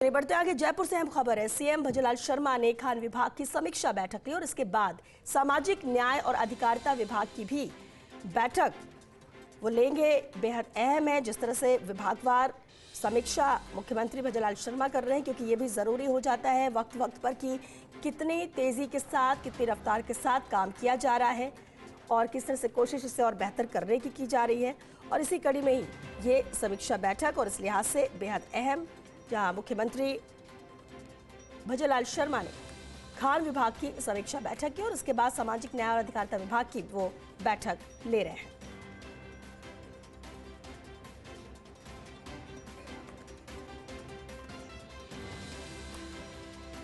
बढ़ते आगे, जयपुर से अहम खबर है। सीएम भजनलाल शर्मा ने खान विभाग की समीक्षा बैठक ली और इसके बाद सामाजिक न्याय और अधिकारिता विभाग की भी बैठक वो लेंगे। बेहद अहम है जिस तरह से विभागवार समीक्षा मुख्यमंत्री भजनलाल शर्मा कर रहे हैं, क्योंकि ये भी जरूरी हो जाता है वक्त वक्त पर कि कितनी तेजी के साथ, कितनी रफ्तार के साथ काम किया जा रहा है और किस तरह से कोशिश इसे और बेहतर करने की जा रही है। और इसी कड़ी में ही ये समीक्षा बैठक और इस लिहाज से बेहद अहम, जहां मुख्यमंत्री भजनलाल शर्मा ने खान विभाग की समीक्षा बैठक की और उसके बाद सामाजिक न्याय और अधिकारिता विभाग की वो बैठक ले रहे हैं।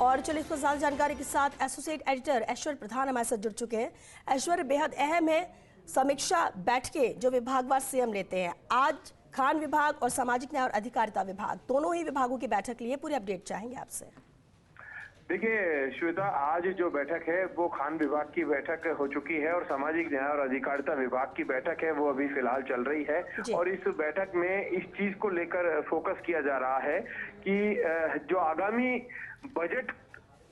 और चलिए इसको ज्यादा जानकारी के साथ एसोसिएट एडिटर ऐश्वर्य प्रधान हमारे साथ जुड़ चुके हैं। ऐश्वर्य, बेहद अहम है समीक्षा बैठकें जो विभागवार सीएम लेते हैं। आज खान विभाग और सामाजिक न्याय और अधिकारिता विभाग, दोनों ही विभागों की बैठक लिए पूरी अपडेट चाहेंगे आपसे। देखिए श्वेता, आज जो बैठक है वो खान विभाग की बैठक हो चुकी है और सामाजिक न्याय और अधिकारिता विभाग की बैठक है वो अभी फिलहाल चल रही है। और इस बैठक में इस चीज को लेकर फोकस किया जा रहा है कि जो आगामी बजट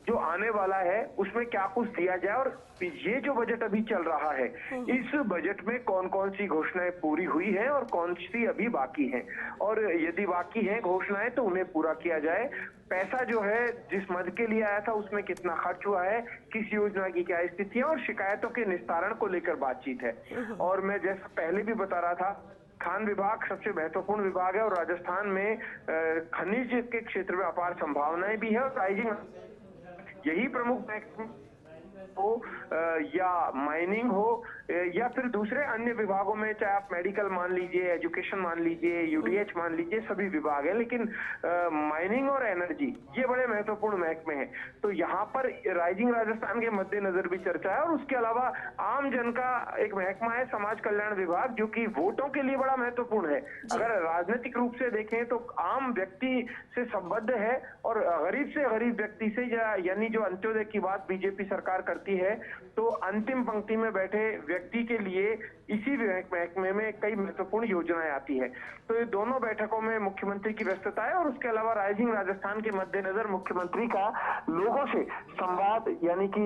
जो आने वाला है उसमें क्या कुछ दिया जाए और ये जो बजट अभी चल रहा है इस बजट में कौन कौन सी घोषणाएं पूरी हुई हैं और कौन सी अभी बाकी हैं, और यदि बाकी हैं घोषणाएं तो उन्हें पूरा किया जाए। पैसा जो है जिस मद के लिए आया था उसमें कितना खर्च हुआ है, किस योजना की क्या स्थिति है और शिकायतों के निस्तारण को लेकर बातचीत है। और मैं जैसा पहले भी बता रहा था, खान विभाग सबसे महत्वपूर्ण विभाग है और राजस्थान में खनिज के क्षेत्र में अपार संभावनाएं भी है और राइजिंग यही प्रमुख हो या माइनिंग हो या फिर दूसरे अन्य विभागों में, चाहे आप मेडिकल मान लीजिए, एजुकेशन मान लीजिए, यूडीएच मान लीजिए, सभी विभाग है, लेकिन माइनिंग और एनर्जी ये बड़े महत्वपूर्ण महकमे हैं। तो यहाँ पर राइजिंग राजस्थान के मद्देनजर भी चर्चा है। और उसके अलावा आम जन का एक महकमा है समाज कल्याण विभाग, जो कि वोटों के लिए बड़ा महत्वपूर्ण है। अगर राजनीतिक रूप से देखें तो आम व्यक्ति से संबद्ध है और गरीब से गरीब व्यक्ति से, यानी जो अंत्योदय की बात बीजेपी सरकार करती है, तो अंतिम पंक्ति में बैठे व्यक्ति के लिए इसी महकमे में कई महत्वपूर्ण योजनाएं आती है। तो ये दोनों बैठकों में मुख्यमंत्री की व्यस्तता है और उसके अलावा राइजिंग राजस्थान के मद्देनजर मुख्यमंत्री का लोगों से संवाद, यानी कि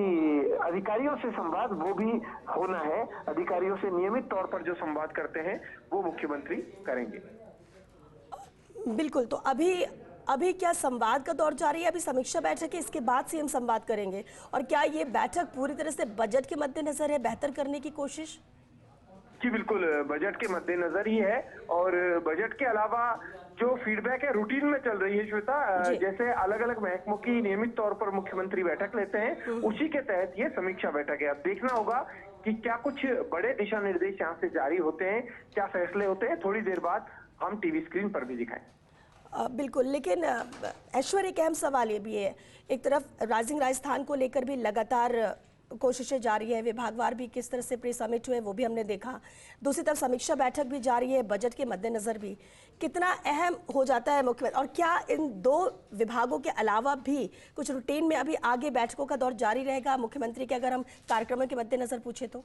अधिकारियों से संवाद, वो भी होना है। अधिकारियों से नियमित तौर पर जो संवाद करते हैं वो मुख्यमंत्री करेंगे। बिल्कुल, तो अभी क्या संवाद का दौर जारी है? अभी समीक्षा बैठक है, इसके बाद सीएम संवाद करेंगे। और क्या ये बैठक पूरी तरह से बजट के मद्देनजर है, बेहतर करने की कोशिश? जी बिल्कुल, बजट के मद्देनजर ही है। और बजट के अलावा जो फीडबैक है रूटीन में चल रही है श्वेता, जैसे अलग अलग महकमों की नियमित तौर पर मुख्यमंत्री बैठक लेते हैं, उसी के तहत ये समीक्षा बैठक है। अब देखना होगा कि क्या कुछ बड़े दिशा निर्देश यहाँ से जारी होते हैं, क्या फैसले होते हैं, थोड़ी देर बाद हम टीवी स्क्रीन पर भी दिखाएं। बिल्कुल, लेकिन ऐश्वर्य, एक अहम सवाल ये भी है, एक तरफ राइजिंग राजस्थान को लेकर भी लगातार कोशिशें जारी है, विभागवार भी किस तरह से प्री समिट हुए वो भी हमने देखा, दूसरी तरफ समीक्षा बैठक भी जारी है, बजट के मद्देनजर भी कितना अहम हो जाता है मुख्यमंत्री। और क्या इन दो विभागों के अलावा भी कुछ रूटीन में अभी आगे बैठकों का दौर जारी रहेगा मुख्यमंत्री के, अगर हम कार्यक्रमों के मद्देनजर पूछे तो?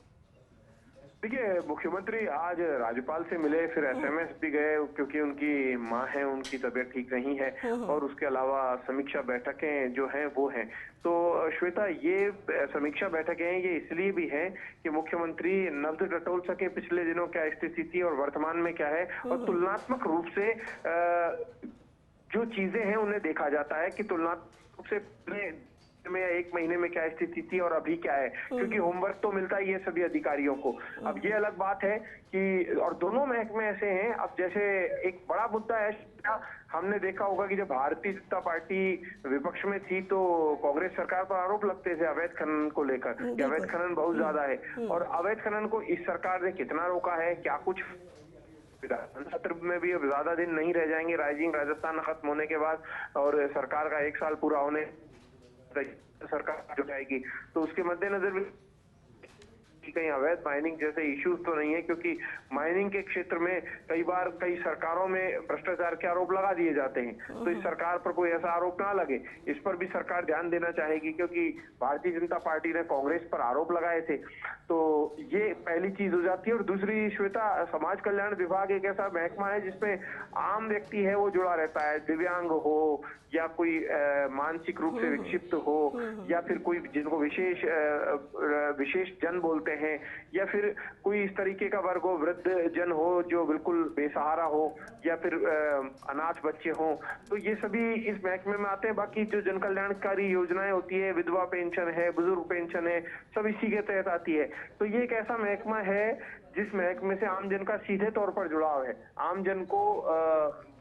देखिए, मुख्यमंत्री आज राज्यपाल से मिले, फिर एसएमएस भी गए क्योंकि उनकी मां है, उनकी तबीयत ठीक नहीं है। और उसके अलावा समीक्षा बैठकें जो हैं वो हैं। तो श्वेता, ये समीक्षा बैठकें हैं ये इसलिए भी हैं कि मुख्यमंत्री नब्ज टटोल सके पिछले दिनों क्या स्थिति थी और वर्तमान में क्या है, और तुलनात्मक रूप से जो चीजें हैं उन्हें देखा जाता है कि तुलनात्मक रूप से में एक महीने में क्या स्थिति थी और अभी क्या है, क्योंकि होमवर्क तो मिलता ही है सभी अधिकारियों को। अब ये अलग बात है कि, और दोनों महकमे ऐसे हैं, अब जैसे एक बड़ा मुद्दा है, हमने देखा होगा कि जब भारतीय जनता पार्टी विपक्ष में थी तो कांग्रेस सरकार पर आरोप लगते थे अवैध खनन को लेकर कि अवैध खनन बहुत ज्यादा है। और अवैध खनन को इस सरकार ने कितना रोका है, क्या कुछ सत्र में भी अब ज्यादा दिन नहीं रह जाएंगे राइजिंग राजस्थान खत्म होने के बाद, और सरकार का 1 साल पूरा होने सरकार जो जाएगी, तो उसके मद्देनजर भी कहीं अवैध माइनिंग जैसे इश्यूज तो नहीं है, क्योंकि माइनिंग के क्षेत्र में कई बार कई सरकारों में भ्रष्टाचार के आरोप लगा दिए जाते हैं। तो इस सरकार पर कोई ऐसा आरोप ना लगे, इस पर भी सरकार ध्यान देना चाहेगी, क्योंकि भारतीय जनता पार्टी ने कांग्रेस पर आरोप लगाए थे। तो ये पहली चीज हो जाती है। और दूसरी श्वेता, समाज कल्याण विभाग एक ऐसा महकमा है जिसमें आम व्यक्ति है वो जुड़ा रहता है, दिव्यांग हो या कोई मानसिक रूप से विक्षिप्त हो, या फिर कोई जिनको विशेष जन बोलते हैं, या फिर कोई इस तरीके का वर्ग हो, वृद्ध जन हो जो बिल्कुल बेसहारा हो, या फिर अनाथ बच्चे हों, तो ये सभी इस महकमे में आते हैं। बाकी जो जन कल्याणकारी योजनाएं होती है, विधवा पेंशन है, बुजुर्ग पेंशन है, सब इसी के तहत आती है। तो ये एक ऐसा महकमा है जिस महकमे से आम जन का सीधे तौर पर जुड़ाव है। आम जन को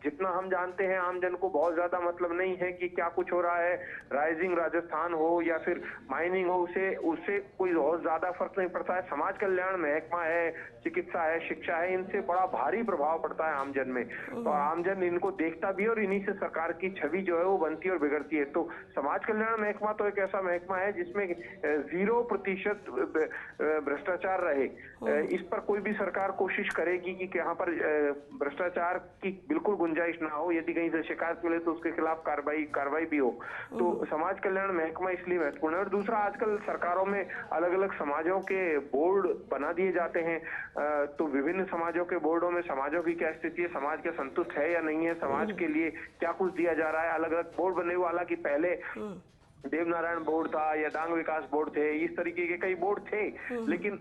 जितना हम जानते हैं, आम जन को बहुत ज्यादा मतलब नहीं है कि क्या कुछ हो रहा है। राइजिंग राजस्थान हो या फिर माइनिंग हो, उससे कोई बहुत ज्यादा फर्क नहीं पड़ता है। समाज कल्याण महकमा है, चिकित्सा है, शिक्षा है, इनसे बड़ा भारी प्रभाव पड़ता है आमजन में, और आमजन इनको देखता भी है और इन्हीं से सरकार की छवि जो है वो बनती और बिगड़ती है। तो समाज कल्याण महकमा तो एक ऐसा महकमा है जिसमें 0% भ्रष्टाचार रहे। इस पर कोई भी सरकार कोशिश करेगी कि यहाँ पर भ्रष्टाचार की बिल्कुल गुंजाइश ना हो। यदि कहीं से शिकायत मिले तो उसके खिलाफ कार्रवाई भी हो। तो समाज कल्याण महकमा इसलिए महत्वपूर्ण है। और दूसरा, आजकल सरकारों में अलग अलग समाजों के बोर्ड बना दिए जाते हैं। तो विभिन्न समाजों के बोर्डों में समाजों की क्या स्थिति है, समाज क्या संतुष्ट है या नहीं है, समाज के लिए क्या कुछ दिया जा रहा है। अलग अलग बोर्ड बने हुए, हालांकि पहले देवनारायण बोर्ड था या डांग विकास बोर्ड थे, इस तरीके के कई बोर्ड थे, लेकिन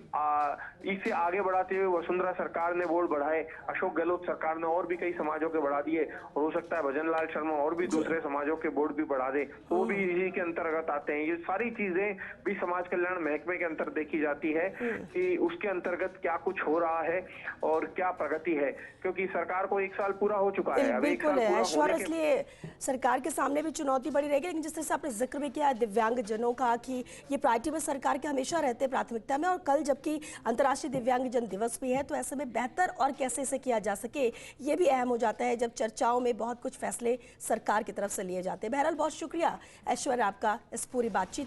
इसे आगे बढ़ाते हुए वसुंधरा सरकार ने बोर्ड बढ़ाए, अशोक गहलोत सरकार ने और भी कई समाजों के बढ़ा दिए, और हो सकता है भजन लाल शर्मा और भी दूसरे समाजों के बोर्ड भी बढ़ा दे, तो वो भी इसी के अंतर्गत आते हैं। ये सारी चीजें भी समाज कल्याण महकमे के अंतर देखी जाती है कि उसके अंतर्गत क्या कुछ हो रहा है और क्या प्रगति है, क्योंकि सरकार को 1 साल पूरा हो चुका है। अब 1 साल पूरा होने के इसलिए सरकार के सामने भी चुनौती बड़ी रहेगी। लेकिन जिस तरह से आपने जिक्र किया दिव्यांग जनों का कि ये प्रायोरिटी में सरकार के हमेशा रहते हैं, प्राथमिकता में, और कल जबकि अंतर्राष्ट्रीय दिव्यांग जन दिवस भी है, तो ऐसे में बेहतर और कैसे इसे किया जा सके ये भी अहम हो जाता है जब चर्चाओं में बहुत कुछ फैसले सरकार की तरफ से लिए जाते हैं। बहरहाल बहुत शुक्रिया ऐश्वर्या आपका इस पूरी बातचीत